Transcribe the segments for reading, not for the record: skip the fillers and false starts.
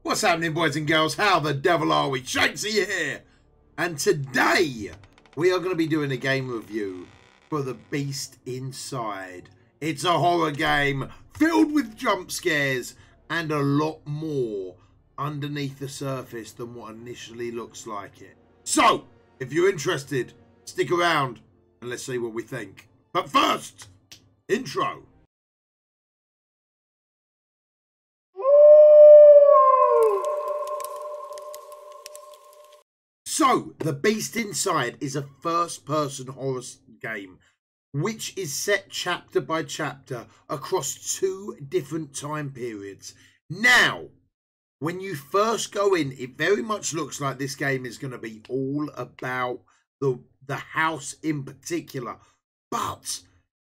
What's happening, boys and girls? How the devil are we? Shanksy here! And today, we are going to be doing a game review for The Beast Inside. It's a horror game filled with jump scares and a lot more underneath the surface than what initially looks like it. So, if you're interested, stick around and let's see what we think. But first, intro. So, The Beast Inside is a first-person horror game which is set chapter by chapter across 2 different time periods. Now, when you first go in, it very much looks like this game is going to be all about the house in particular. But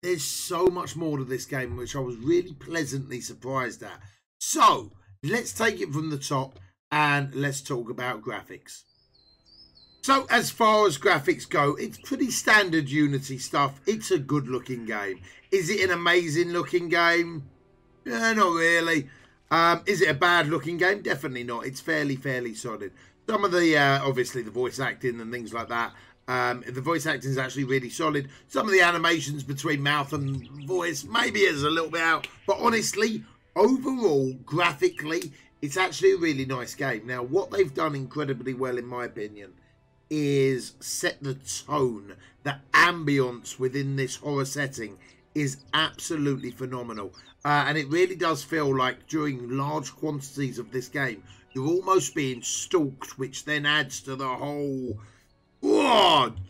there's so much more to this game, which I was really pleasantly surprised at. So, let's take it from the top and let's talk about graphics. So, as far as graphics go, it's pretty standard Unity stuff. It's a good looking game. Is it an amazing looking game? Not really. Is it a bad looking game? Definitely not. It's fairly solid. Some of the, obviously the voice acting and things like that. The voice acting is actually really solid. Some of the animations between mouth and voice maybe is a little bit out. But honestly, overall, graphically, it's actually a really nice game. Now, what they've done incredibly well, in my opinion, is set the tone. The ambience within this horror setting is absolutely phenomenal. And it really does feel like during large quantities of this game, you're almost being stalked, which then adds to the whole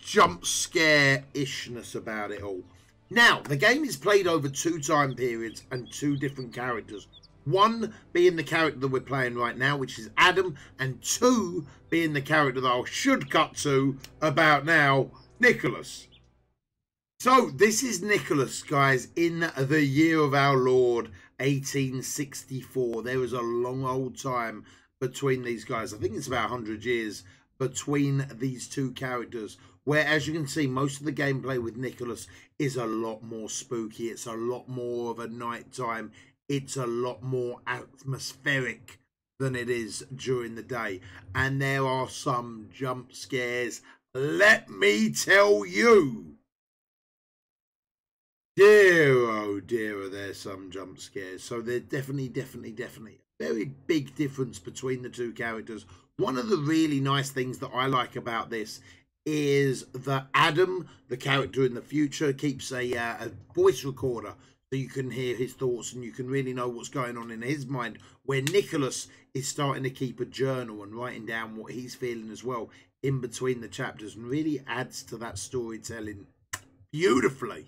jump scare-ishness about it all. Now, the game is played over 2 time periods and 2 different characters. 1 being the character that we're playing right now, which is Adam, and 2 being the character that I should cut to about now, Nicholas. So, this is Nicholas, guys, in the year of our Lord, 1864. There is a long old time between these guys. I think it's about 100 years between these 2 characters, where, as you can see, most of the gameplay with Nicholas is a lot more spooky. It's a lot more of a nighttime. It's a lot more atmospheric than it is during the day. And there are some jump scares, let me tell you. Dear, oh dear, there's some jump scares. So there's definitely a very big difference between the 2 characters. One of the really nice things that I like about this is that Adam, the character in the future, keeps a voice recorder. So you can hear his thoughts and you can really know what's going on in his mind, where Nicholas is starting to keep a journal and writing down what he's feeling as well in between the chapters, and really adds to that storytelling beautifully.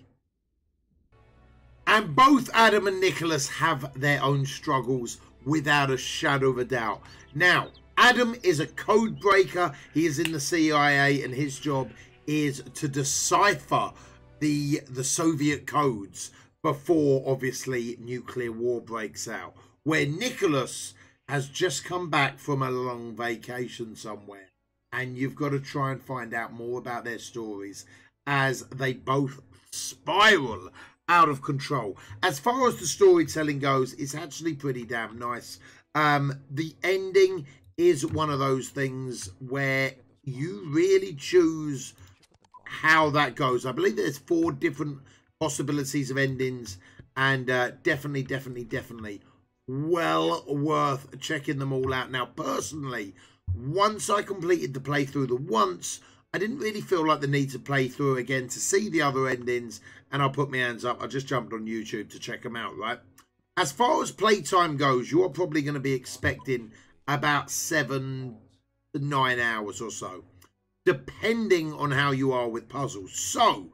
And both Adam and Nicholas have their own struggles without a shadow of a doubt. Now, Adam is a code breaker. He is in the CIA and his job is to decipher the Soviet codes before, obviously, nuclear war breaks out. Where Nicholas has just come back from a long vacation somewhere. And you've got to try and find out more about their stories as they both spiral out of control. As far as the storytelling goes, it's actually pretty damn nice. The ending is one of those things where you really choose how that goes. I believe there's 4 different possibilities of endings, and definitely well worth checking them all out. Now, personally, once I completed the playthrough I didn't really feel like the need to play through again to see the other endings, and I'll put my hands up. I just jumped on YouTube to check them out, right? As far as playtime goes, you're probably going to be expecting about 7 to 9 hours or so, depending on how you are with puzzles. So,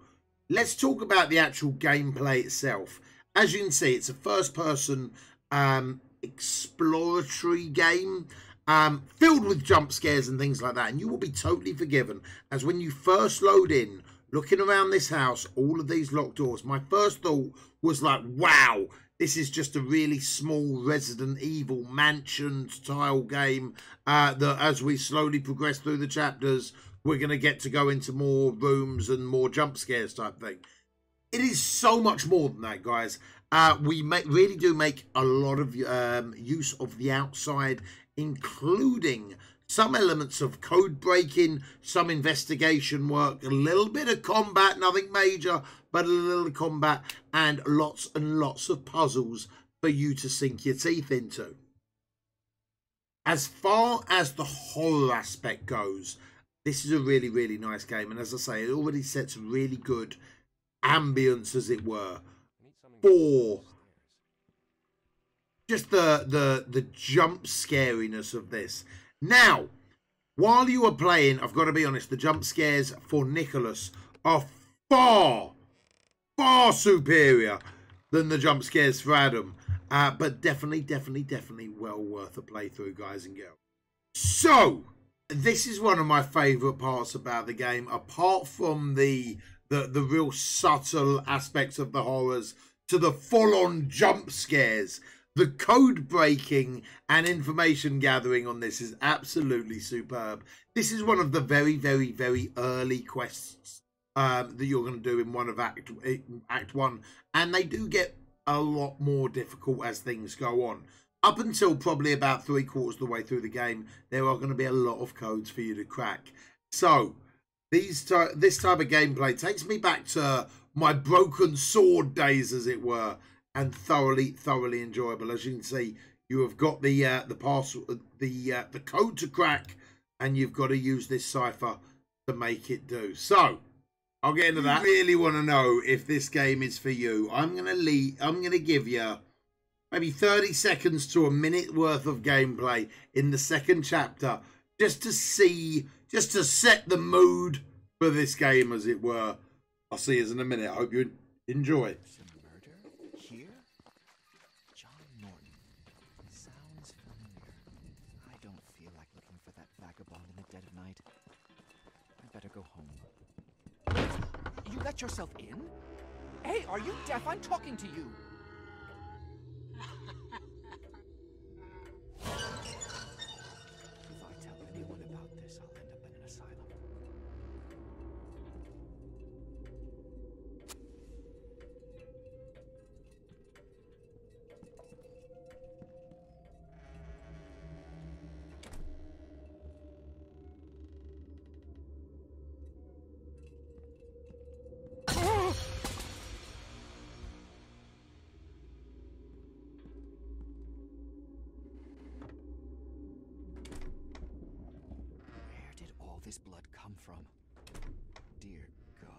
let's talk about the actual gameplay itself. As you can see, it's a first-person exploratory game filled with jump scares and things like that. And you will be totally forgiven, as when you first load in, looking around this house, all of these locked doors, my first thought was like, wow, this is just a really small Resident Evil mansion-style game that as we slowly progress through the chapters, we're going to get to go into more rooms and more jump scares type thing. It is so much more than that, guys. We really do make a lot of use of the outside including some elements of code breaking, some investigation work, a little bit of combat, nothing major, but a little combat, and lots of puzzles for you to sink your teeth into. As far as the horror aspect goes, this is a really, really nice game. And as I say, it already sets really good ambience, as it were, for just the jump scariness of this. Now, while you are playing, I've got to be honest, the jump scares for Nicholas are far superior than the jump scares for Adam. But definitely well worth a playthrough, guys and girls. So, this is one of my favourite parts about the game, apart from the real subtle aspects of the horrors to the full-on jump scares. The code breaking and information gathering on this is absolutely superb. This is one of the very early quests that you're going to do in one of Act 1, and they do get a lot more difficult as things go on. Up until probably about 3/4 of the way through the game, there are going to be a lot of codes for you to crack. So this type of gameplay takes me back to my broken sword days, as it were, and thoroughly enjoyable. As you can see, you have got the code to crack, and you've got to use this cipher to make it do. So I'll get into that. I really want to know if this game is for you. I'm gonna give you maybe 30 seconds to a minute worth of gameplay in the second chapter, just to set the mood for this game, as it were. I'll see you in a minute. I hope you enjoy. Some murder here? John Norton. Sounds familiar. I don't feel like looking for that vagabond in the dead of night. I better go home. You let yourself in? Hey, are you deaf? I'm talking to you. If I tell anyone about this, I'll end up in an asylum. This blood come from? Dear God.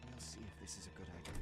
We'll see if this is a good idea.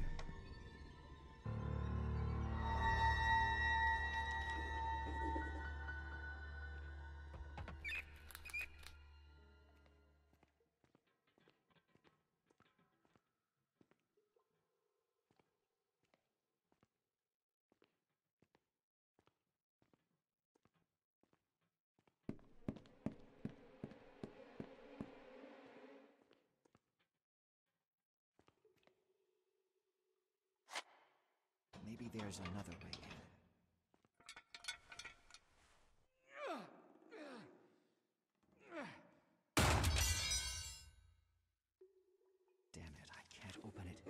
Maybe there's another way in. Damn it, I can't open it.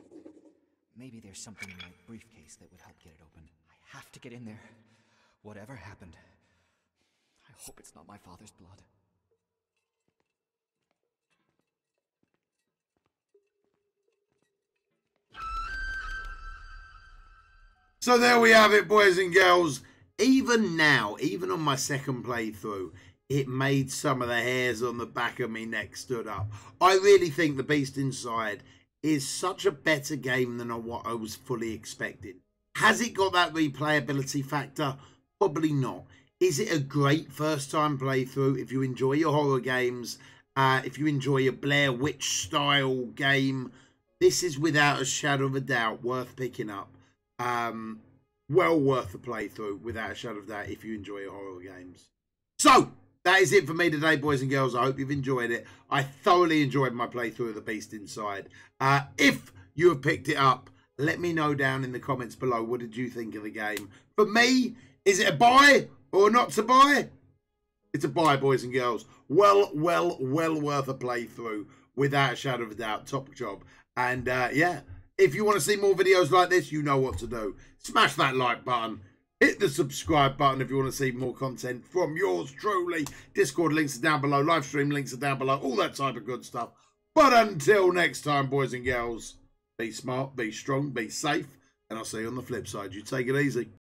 Maybe there's something in my briefcase that would help get it open. I have to get in there. Whatever happened. I hope it's not my father's blood. So there we have it, boys and girls. Even now, even on my second playthrough, it made some of the hairs on the back of my neck stood up. I really think The Beast Inside is such a better game than what I was fully expecting. Has it got that replayability factor? Probably not. Is it a great first time playthrough if you enjoy your horror games, if you enjoy a Blair Witch style game? This is without a shadow of a doubt worth picking up. Well worth a playthrough without a shadow of doubt if you enjoy horror games. So that is it for me today, boys and girls. I hope you've enjoyed it. I thoroughly enjoyed my playthrough of The Beast Inside. If you have picked it up, let me know down in the comments below. What did you think of the game? For me, is it a buy or not to buy? It's a buy, boys and girls. Well worth a playthrough, without a shadow of a doubt. Top job. And yeah, if you want to see more videos like this, you know what to do. Smash that like button. Hit the subscribe button if you want to see more content from yours truly. Discord links are down below. Live stream links are down below. All that type of good stuff. But until next time, boys and girls, be smart, be strong, be safe. And I'll see you on the flip side. You take it easy.